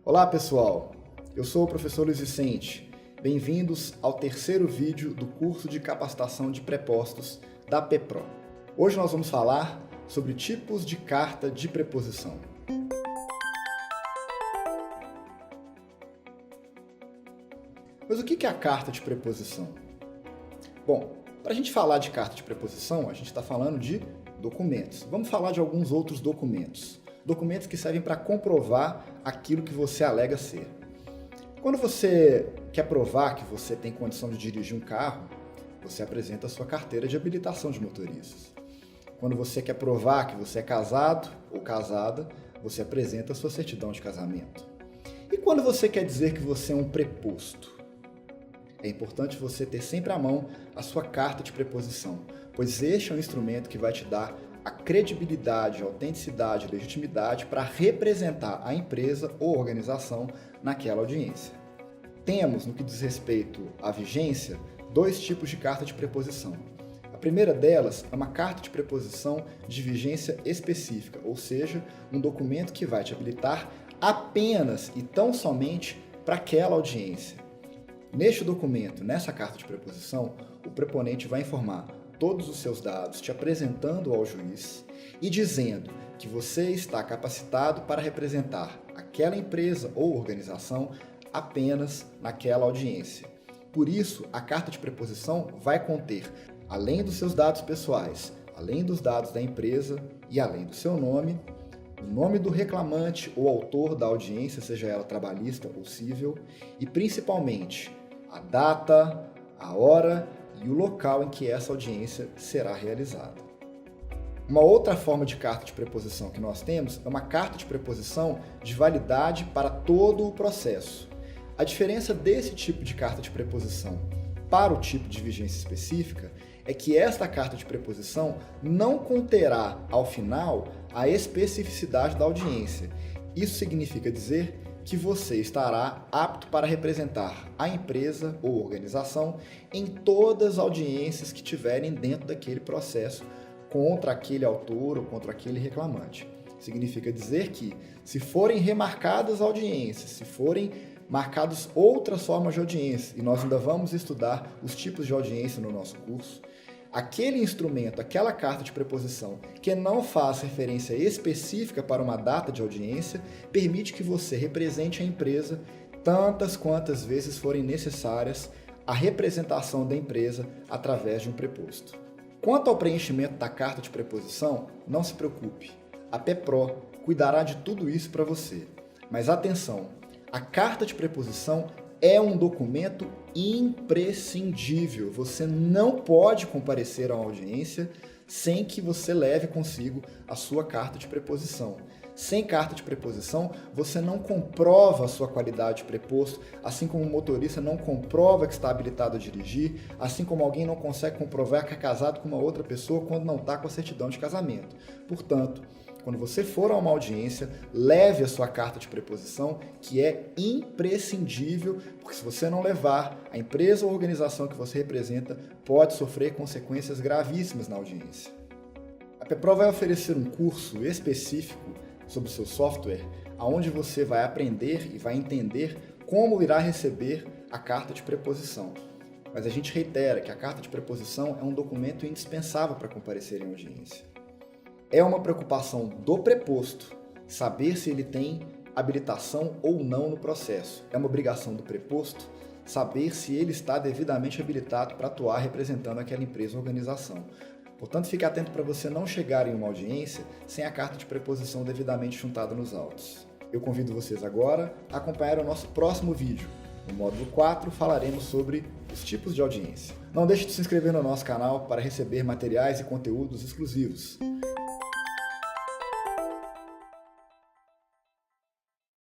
Olá pessoal, eu sou o professor Luiz Vicente. Bem-vindos ao terceiro vídeo do curso de capacitação de prepostos da PEPRO. Hoje nós vamos falar sobre tipos de carta de preposição. Mas o que é a carta de preposição? Bom, para a gente falar de carta de preposição, a gente está falando de documentos. Vamos falar de alguns outros documentos. Documentos que servem para comprovar aquilo que você alega ser. Quando você quer provar que você tem condição de dirigir um carro, você apresenta a sua carteira de habilitação de motoristas. Quando você quer provar que você é casado ou casada, você apresenta a sua certidão de casamento. E quando você quer dizer que você é um preposto? É importante você ter sempre à mão a sua carta de preposição, pois este é um instrumento que vai te dar a credibilidade, a autenticidade, a legitimidade para representar a empresa ou organização naquela audiência. Temos, no que diz respeito à vigência, dois tipos de carta de preposição. A primeira delas é uma carta de preposição de vigência específica, ou seja, um documento que vai te habilitar apenas e tão somente para aquela audiência. Neste documento, nessa carta de preposição, o preponente vai informar todos os seus dados, te apresentando ao juiz e dizendo que você está capacitado para representar aquela empresa ou organização apenas naquela audiência. Por isso, a carta de preposição vai conter, além dos seus dados pessoais, além dos dados da empresa e além do seu nome, o nome do reclamante ou autor da audiência, seja ela trabalhista ou civil, e principalmente a data, a hora e o local em que essa audiência será realizada. Uma outra forma de carta de preposição que nós temos é uma carta de preposição de validade para todo o processo. A diferença desse tipo de carta de preposição para o tipo de vigência específica é que esta carta de preposição não conterá, ao final, a especificidade da audiência. Isso significa dizer que você estará apto para representar a empresa ou organização em todas as audiências que tiverem dentro daquele processo contra aquele autor ou contra aquele reclamante. Significa dizer que, se forem remarcadas audiências, se forem marcadas outras formas de audiência, e nós ainda vamos estudar os tipos de audiência no nosso curso, aquele instrumento, aquela carta de preposição que não faz referência específica para uma data de audiência, permite que você represente a empresa tantas quantas vezes forem necessárias a representação da empresa através de um preposto. Quanto ao preenchimento da carta de preposição, não se preocupe, a PEPRO cuidará de tudo isso para você. Mas atenção, a carta de preposição é um documento imprescindível. Você não pode comparecer a uma audiência sem que você leve consigo a sua carta de preposição. Sem carta de preposição, você não comprova a sua qualidade de preposto, assim como o motorista não comprova que está habilitado a dirigir, assim como alguém não consegue comprovar que é casado com uma outra pessoa quando não está com a certidão de casamento. Portanto, quando você for a uma audiência, leve a sua carta de preposição, que é imprescindível, porque se você não levar, a empresa ou organização que você representa pode sofrer consequências gravíssimas na audiência. A PEPRO vai oferecer um curso específico sobre o seu software, onde você vai aprender e vai entender como irá receber a carta de preposição. Mas a gente reitera que a carta de preposição é um documento indispensável para comparecer em audiência. É uma preocupação do preposto saber se ele tem habilitação ou não no processo. É uma obrigação do preposto saber se ele está devidamente habilitado para atuar representando aquela empresa ou organização. Portanto, fique atento para você não chegar em uma audiência sem a carta de preposição devidamente juntada nos autos. Eu convido vocês agora a acompanhar o nosso próximo vídeo. No módulo 4, falaremos sobre os tipos de audiência. Não deixe de se inscrever no nosso canal para receber materiais e conteúdos exclusivos.